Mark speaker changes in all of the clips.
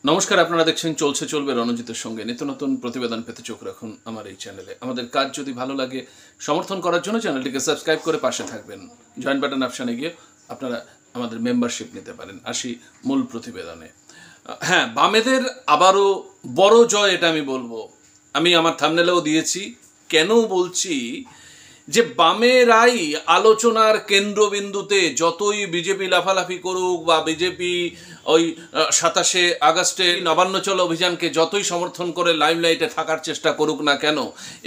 Speaker 1: নমস্কার, আপনারা দেখছেন চলছে চলবে রণজিতের সঙ্গে। নিত্য নতুন প্রতিবেদন পেতে চোখ রাখুন আমার এই চ্যানেলে। আমাদের কাজ যদি ভালো লাগে সমর্থন করার জন্য চ্যানেলটিকে সাবস্ক্রাইব করে পাশে থাকবেন। জয়েন বাটন অপশানে গিয়ে আপনারা আমাদের মেম্বারশিপ নিতে পারেন। আসি মূল প্রতিবেদনে। হ্যাঁ, বামেদের আবারও বড় জয়, এটা আমি বলবো। আমি আমার থাম্বনেলেও দিয়েছি। কেন বলছি যে বামেরাই আলোচনার কেন্দ্রবিন্দুতে, যতই বিজেপি লাফালাফি করুক বা বিজেপি ওই 27শে আগস্টে নবান্ন চলো অভিযানকে যতই সমর্থন করে লাইমলাইটে থাকার চেষ্টা করুক না কেন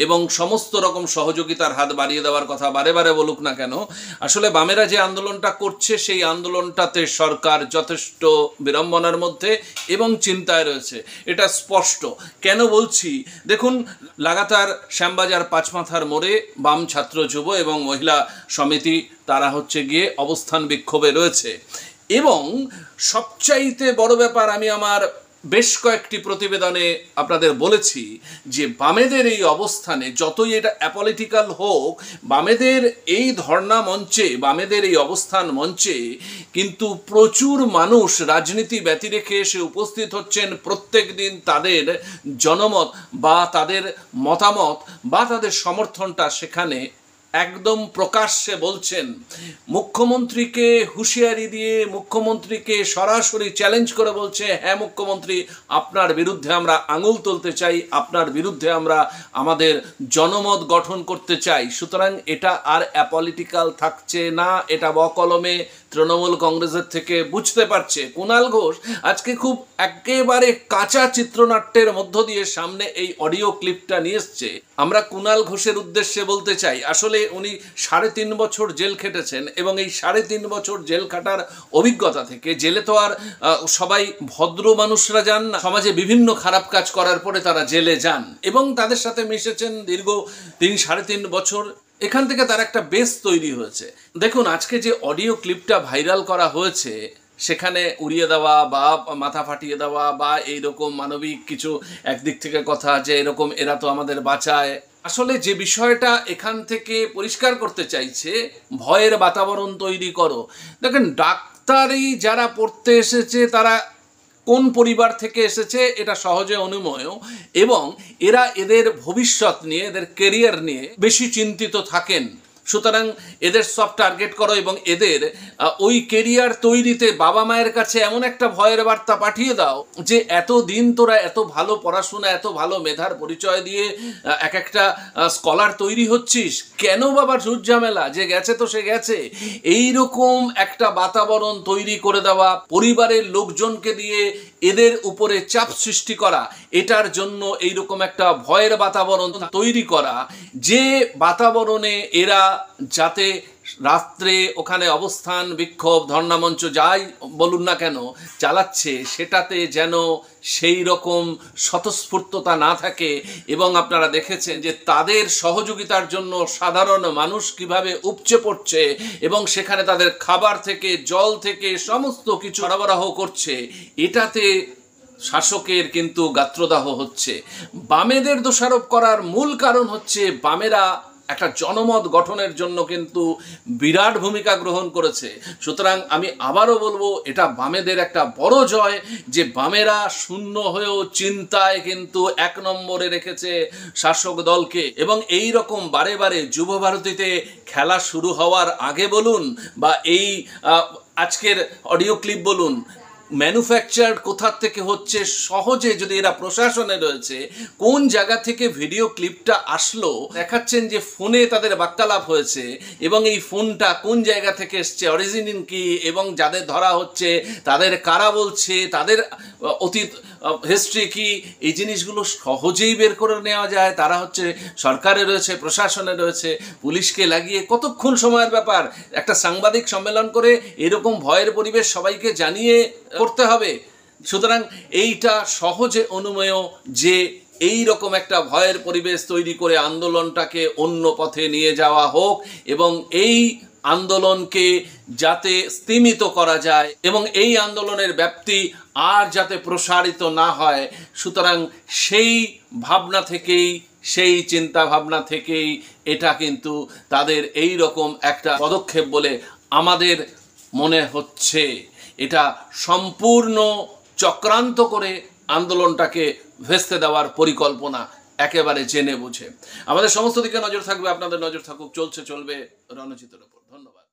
Speaker 1: এবং সমস্ত রকম সহযোগিতার হাত বাড়িয়ে দেওয়ার কথা বারে বারে বলুক না কেন, আসলে বামেরা যে আন্দোলনটা করছে সেই আন্দোলনটাতে সরকার যথেষ্ট বিড়ম্বনার মধ্যে এবং চিন্তায় রয়েছে, এটা স্পষ্ট। কেন বলছি দেখুন, লাগাতার শ্যামবাজার পাঁচমাথার মোড়ে বাম ছাত্র যুব এবং মহিলা সমিতি তারা হচ্ছে গিয়ে অবস্থান বিক্ষোভে রয়েছে। এবং সবচাইতে বড় ব্যাপার, আমি আমার বেশ কয়েকটি প্রতিবেদনে আপনাদের বলেছি যে বামেদের এই অবস্থানে, যতই এটা অ্যাপলিটিক্যাল হোক, বামেদের এই ধর্ণা মঞ্চে, বামেদের এই অবস্থান মঞ্চে কিন্তু প্রচুর মানুষ রাজনীতি ব্যতি রেখে এসে উপস্থিত হচ্ছেন। প্রত্যেক দিন তাদের জনমত বা তাদের মতামত বা তাদের সমর্থনটা সেখানে একদম প্রকাশ্যে বলছেন। মুখ্যমন্ত্রীকে হুঁশিয়ারি দিয়ে, মুখ্যমন্ত্রীকে সরাসরি চ্যালেঞ্জ করে বলছে, হ্যাঁ মুখ্যমন্ত্রী, আপনার বিরুদ্ধে আমরা আঙুল তুলতে চাই, আপনার বিরুদ্ধে আমরা আমাদের জনমত গঠন করতে চাই। সুতরাং এটা আর অ্যাপলিটিক্যাল থাকছে না, এটা বকলমে তৃণমূল কংগ্রেসের থেকে বুঝতে পারছে। কুণাল ঘোষ আজকে খুব একেবারে কাঁচা চিত্রনাট্যের মধ্য দিয়ে সামনে এই অডিও ক্লিপটা নিয়ে এসছে। আমরা কুণাল ঘোষের উদ্দেশ্যে বলতে চাই, আসলে উনি 3.5 বছর জেল খেটেছেন এবং এই 3.5 বছর জেল খাটার অভিজ্ঞতা থেকে, জেলে তো আর সবাই ভদ্র মানুষরা যান না, সমাজে বিভিন্ন খারাপ কাজ করার পরে তারা জেলে যান এবং তাদের সাথে মিশেছেন দীর্ঘ 3-3.5 বছর। এখান থেকে তার একটা বেস তৈরি হয়েছে। দেখুন, আজকে যে অডিও ক্লিপটা ভাইরাল করা হয়েছে সেখানে উড়িয়ে দেওয়া বা মাথা ফাটিয়ে দেওয়া বা এইরকম মানবিক কিছু একদিক থেকে কথা, যে এরকম এরা তো আমাদের বাঁচায়, আসলে যে বিষয়টা এখান থেকে পরিষ্কার করতে চাইছে, ভয়ের বাতাবরণ তৈরি করো। দেখেন, ডাক্তারি যারা পড়তে এসেছে তারা কোন পরিবার থেকে এসেছে এটা সহজে অনুমেয় এবং এরা এদের ভবিষ্যৎ নিয়ে, এদের কেরিয়ার নিয়ে বেশি চিন্তিত থাকেন। সুতরাং এদের সব টার্গেট করো এবং এদের ওই কেরিয়ার তৈরিতে বাবা মায়ের কাছে এমন একটা ভয়ের বার্তা পাঠিয়ে দাও যে এতদিন তোরা এত ভালো পড়াশোনা, এত ভালো মেধার পরিচয় দিয়ে এক একটা স্কলার তৈরি হচ্ছিস, কেন বাবা ঝুট ঝামেলা, যে গেছে তো সে গেছে। এইরকম একটা বাতাবরণ তৈরি করে দেওয়া, পরিবারের লোকজনকে দিয়ে এদের উপরে চাপ সৃষ্টি করা, এটার জন্য এইরকম একটা ভয়ের বাতাবরণ তৈরি করা, যে বাতাবরণে এরা যাতে রাত্রে ওখানে অবস্থান বিক্ষোভ ধর্ণামঞ্চ যাই বলুন না কেন চালাচ্ছে, সেটাতে যেন সেই রকম স্বতঃস্ফূর্ততা না থাকে। এবং আপনারা দেখেছেন যে তাদের সহযোগিতার জন্য সাধারণ মানুষ কিভাবে উপচে পড়ছে এবং সেখানে তাদের খাবার থেকে জল থেকে সমস্ত কিছু সরবরাহ করছে। এটাতে শাসকের কিন্তু গাত্রদাহ হচ্ছে। বামেদের দোষারোপ করার মূল কারণ হচ্ছে বামেরা একটা জনমত গঠনের জন্য কিন্তু বিরাট ভূমিকা গ্রহণ করেছে। সুতরাং আমি আবারও বলবো, এটা বামেদের একটা বড় জয় যে বামেরা শূন্য হয়েও চিন্তায় কিন্তু 1 নম্বরে রেখেছে শাসক দলকে। এবং এই রকম বারে বারে যুব ভারতীতে খেলা শুরু হওয়ার আগে বলুন বা এই আজকের অডিও ক্লিপ বলুন, ম্যানুফ্যাকচার্ড কোথা থেকে হচ্ছে, সহজে যদি এরা প্রশাসনে রয়েছে, কোন জায়গা থেকে ভিডিও ক্লিপটা আসলো, দেখাচ্ছেন যে ফোনে তাদের বার্তালাপ হয়েছে এবং এই ফোনটা কোন জায়গা থেকে এসছে, অরিজিন কি, এবং যাদের ধরা হচ্ছে তাদের কারা বলছে, তাদের অতীত হিস্ট্রি কি, এই জিনিসগুলো সহজেই বের করে নেওয়া যায়। তারা হচ্ছে সরকারে রয়েছে, প্রশাসনে রয়েছে, পুলিশকে লাগিয়ে কতক্ষণ সময়ের ব্যাপার, একটা সাংবাদিক সম্মেলন করে এরকম ভয়ের পরিবেশ সবাইকে জানিয়ে করতে হবে। সুতরাং এইটা সহজে অনুমেয় যে এই রকম একটা ভয়ের পরিবেশ তৈরি করে আন্দোলনটাকে অন্য পথে নিয়ে যাওয়া হোক এবং এই আন্দোলনকে যাতে স্তীমিত করা যায় এবং এই আন্দোলনের ব্যাপ্তি আর যাতে প্রসারিত না হয়। সুতরাং সেই ভাবনা থেকেই, সেই চিন্তা ভাবনা থেকেই এটা কিন্তু তাদের এই রকম একটা পদক্ষেপ বলে আমাদের মনে হচ্ছে। এটা সম্পূর্ণ চক্রান্ত করে আন্দোলনটাকে ভেস্তে দেওয়ার পরিকল্পনা একেবারে জেনে বুঝে। আমাদের সমস্ত দিকে নজর থাকবে, আপনাদের নজর থাকুক, চলছে চলবে রণজিতের ওপর। ধন্যবাদ।